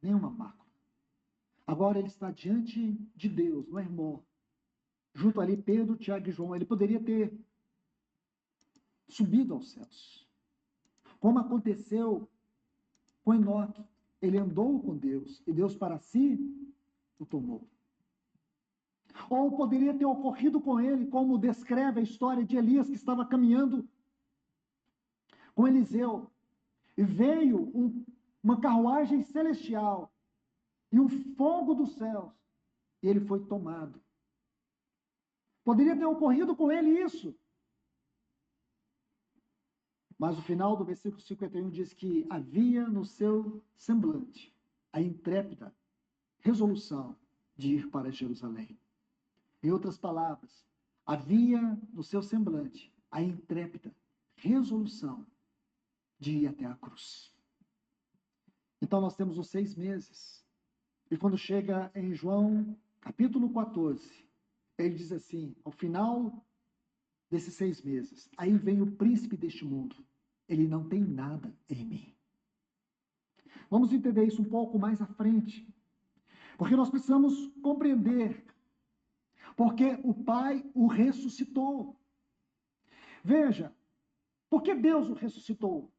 nenhuma mácula. Agora ele está diante de Deus, no irmão, junto ali Pedro, Tiago e João. Ele poderia ter subido aos céus, como aconteceu com Enoque. Ele andou com Deus e Deus para si o tomou. Ou poderia ter ocorrido com ele, como descreve a história de Elias, que estava caminhando com Eliseu, e veio uma carruagem celestial e um fogo dos céus, e ele foi tomado. Poderia ter ocorrido com ele isso. Mas o final do versículo 51 diz que havia no seu semblante a intrépida resolução de ir para Jerusalém. Em outras palavras, havia no seu semblante a intrépida resolução de ir até a cruz. Então nós temos os 6 meses. E quando chega em João, capítulo 14, ele diz assim, ao final desses 6 meses, aí vem o príncipe deste mundo. Ele não tem nada em mim. Vamos entender isso um pouco mais à frente. Porque nós precisamos compreender porque o Pai o ressuscitou. Veja, por que Deus o ressuscitou?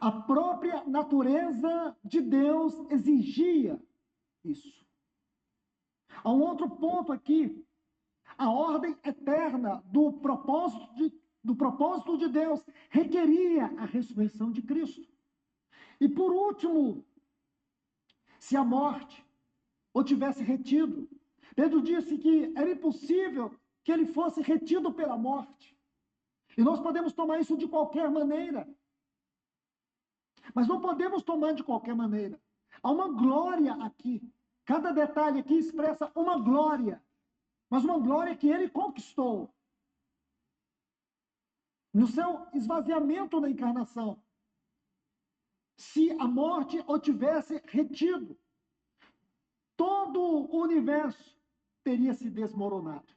A própria natureza de Deus exigia isso. Há um outro ponto aqui. A ordem eterna do propósito de Deus requeria a ressurreição de Cristo. E por último, se a morte o tivesse retido, Pedro disse que era impossível que ele fosse retido pela morte. E nós podemos tomar isso de qualquer maneira. Mas não podemos tomar de qualquer maneira. Há uma glória aqui. Cada detalhe aqui expressa uma glória. Mas uma glória que ele conquistou. No seu esvaziamento na encarnação. Se a morte o tivesse retido, todo o universo teria se desmoronado.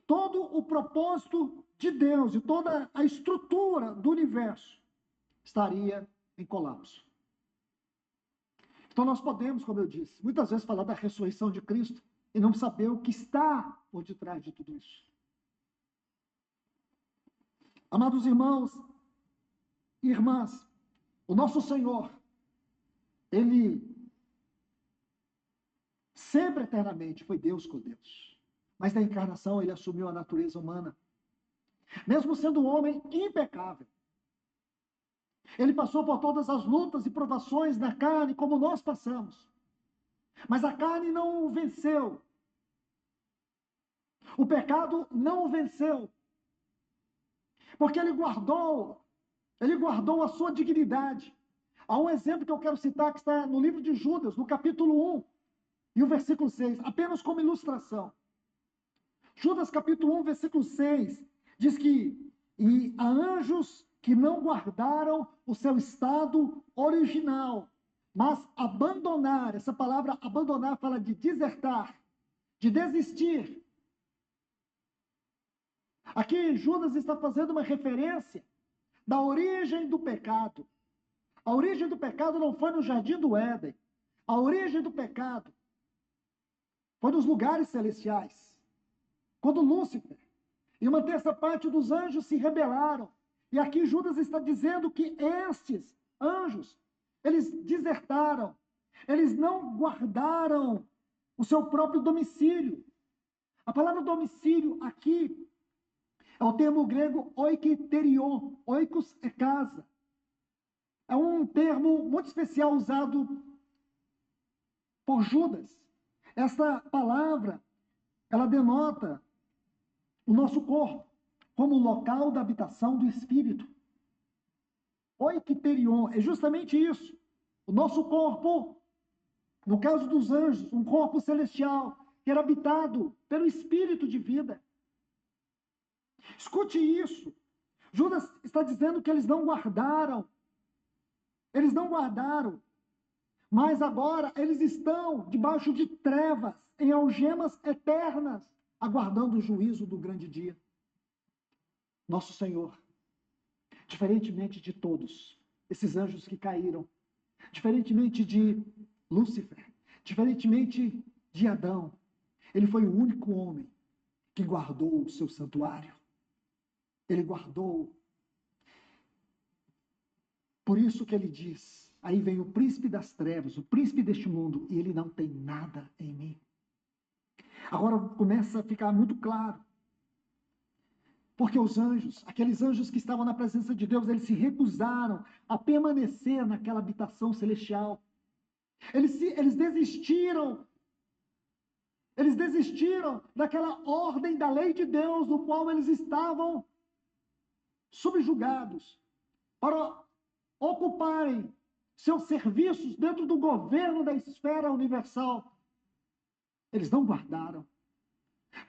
Todo o propósito de Deus e toda a estrutura do universo estaria em colapso. Então nós podemos, como eu disse, muitas vezes falar da ressurreição de Cristo e não saber o que está por detrás de tudo isso. Amados irmãos e irmãs, o nosso Senhor, Ele sempre eternamente foi Deus com Deus. Mas na encarnação ele assumiu a natureza humana. Mesmo sendo um homem impecável. Ele passou por todas as lutas e provações na carne, como nós passamos. Mas a carne não o venceu. O pecado não o venceu. Porque ele guardou a sua dignidade. Há um exemplo que eu quero citar que está no livro de Judas, no capítulo 1, e o versículo 6, apenas como ilustração. Judas capítulo 1, versículo 6, diz que e há anjos que não guardaram o seu estado original, mas abandonar, essa palavra abandonar fala de desertar, de desistir. Aqui Judas está fazendo uma referência da origem do pecado. A origem do pecado não foi no jardim do Éden. A origem do pecado foi nos lugares celestiais. Quando Lúcifer e uma terça parte dos anjos se rebelaram. E aqui Judas está dizendo que estes anjos, eles desertaram. Eles não guardaram o seu próprio domicílio. A palavra domicílio aqui é o termo grego oiketerion. Oikos é casa. É um termo muito especial usado por Judas. Essa palavra, ela denota o nosso corpo como local da habitação do Espírito. Oiketerion é justamente isso. O nosso corpo, no caso dos anjos, um corpo celestial, que era habitado pelo Espírito de vida. Escute isso. Judas está dizendo que eles não guardaram. Eles não guardaram. Mas agora eles estão debaixo de trevas, em algemas eternas, aguardando o juízo do grande dia. Nosso Senhor, diferentemente de todos esses anjos que caíram, Diferentemente de Lúcifer, diferentemente de Adão, ele foi o único homem que guardou o seu santuário. Ele guardou. Por isso que ele diz, aí vem o príncipe das trevas, o príncipe deste mundo, e ele não tem nada em mim. Agora começa a ficar muito claro. Porque os anjos, aqueles anjos que estavam na presença de Deus, eles se recusaram a permanecer naquela habitação celestial. Eles desistiram daquela ordem da lei de Deus, no qual eles estavam subjugados, para ocuparem seus serviços dentro do governo da esfera universal. Eles não guardaram.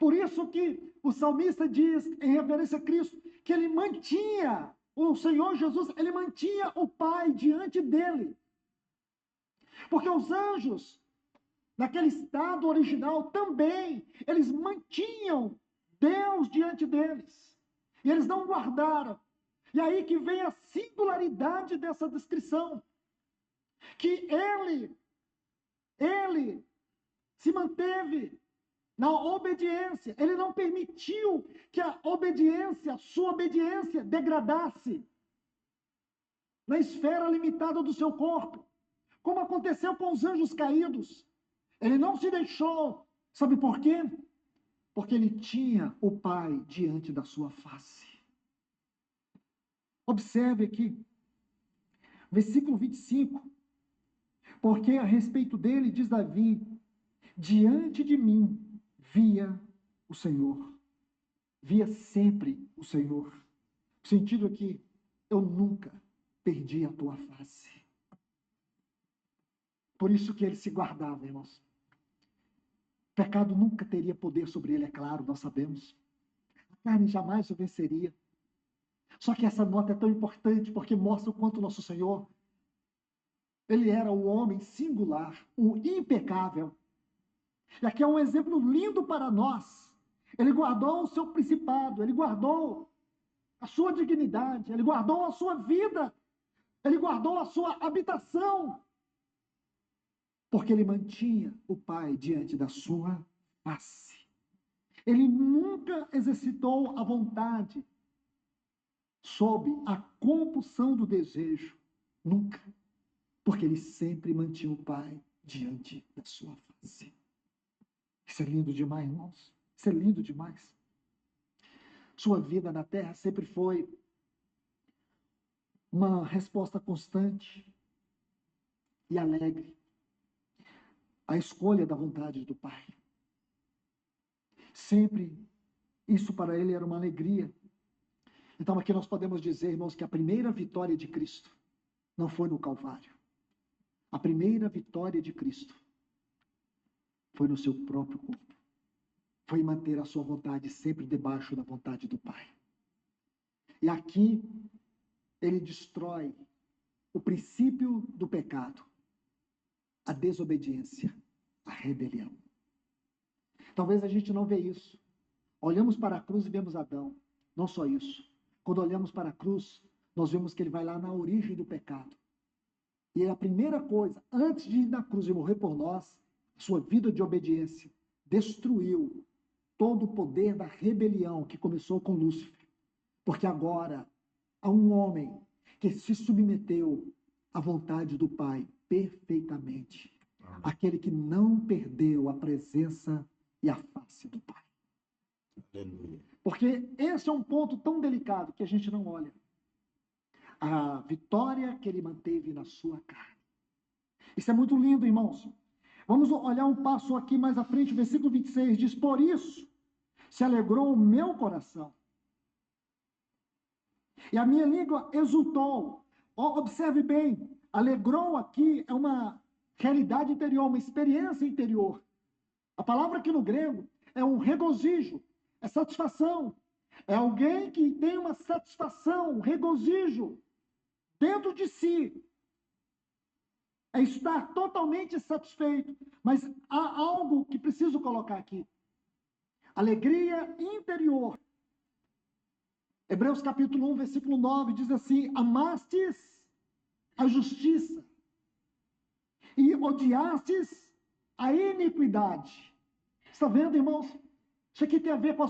Por isso que o salmista diz, em referência a Cristo, que ele mantinha, o Senhor Jesus, ele mantinha o Pai diante dele. Porque os anjos, naquele estado original, também, eles mantinham Deus diante deles. E eles não guardaram. E aí que vem a singularidade dessa descrição. Que ele se manteve na obediência. Ele não permitiu que a sua obediência, degradasse na esfera limitada do seu corpo, como aconteceu com os anjos caídos. Ele não se deixou. Sabe por quê? Porque ele tinha o Pai diante da sua face. Observe aqui, versículo 25. Porque a respeito dele, diz Davi, diante de mim via o Senhor. Via sempre o Senhor. O sentido aqui, eu nunca perdi a tua face. Por isso que ele se guardava, irmãos. O pecado nunca teria poder sobre ele, é claro, nós sabemos. A carne jamais o venceria. Só que essa nota é tão importante porque mostra o quanto nosso Senhor, ele era o homem singular, o impecável. E aqui é um exemplo lindo para nós. Ele guardou o seu principado, ele guardou a sua dignidade, ele guardou a sua vida, ele guardou a sua habitação, porque ele mantinha o Pai diante da sua face. Ele nunca exercitou a vontade sob a compulsão do desejo, nunca, porque ele sempre mantinha o Pai diante da sua face. Isso é lindo demais, irmãos. Isso é lindo demais. Sua vida na terra sempre foi uma resposta constante e alegre à escolha da vontade do Pai. Sempre isso para ele era uma alegria. Então aqui nós podemos dizer, irmãos, que a primeira vitória de Cristo não foi no Calvário. A primeira vitória de Cristo foi no seu próprio corpo. Foi manter a sua vontade sempre debaixo da vontade do Pai. E aqui ele destrói o princípio do pecado, a desobediência, a rebelião. Talvez a gente não vê isso. Olhamos para a cruz e vemos Adão. Não só isso. Quando olhamos para a cruz, nós vemos que ele vai lá na origem do pecado. E a primeira coisa, antes de ir na cruz e morrer por nós, sua vida de obediência destruiu todo o poder da rebelião que começou com Lúcifer. Porque agora há um homem que se submeteu à vontade do Pai perfeitamente. Aquele que não perdeu a presença e a face do Pai. Aleluia. Porque esse é um ponto tão delicado que a gente não olha. A vitória que ele manteve na sua carne. Isso é muito lindo, irmãos. Vamos olhar um passo aqui mais à frente, o versículo 26 diz: por isso se alegrou o meu coração, e a minha língua exultou. Observe bem, alegrou aqui é uma realidade interior, uma experiência interior. A palavra aqui no grego é um regozijo, é satisfação. É alguém que tem uma satisfação, um regozijo dentro de si. É estar totalmente satisfeito. Mas há algo que preciso colocar aqui. Alegria interior. Hebreus capítulo 1, versículo 9 diz assim: amastes a justiça e odiastes a iniquidade. Está vendo, irmãos? Isso aqui tem a ver com a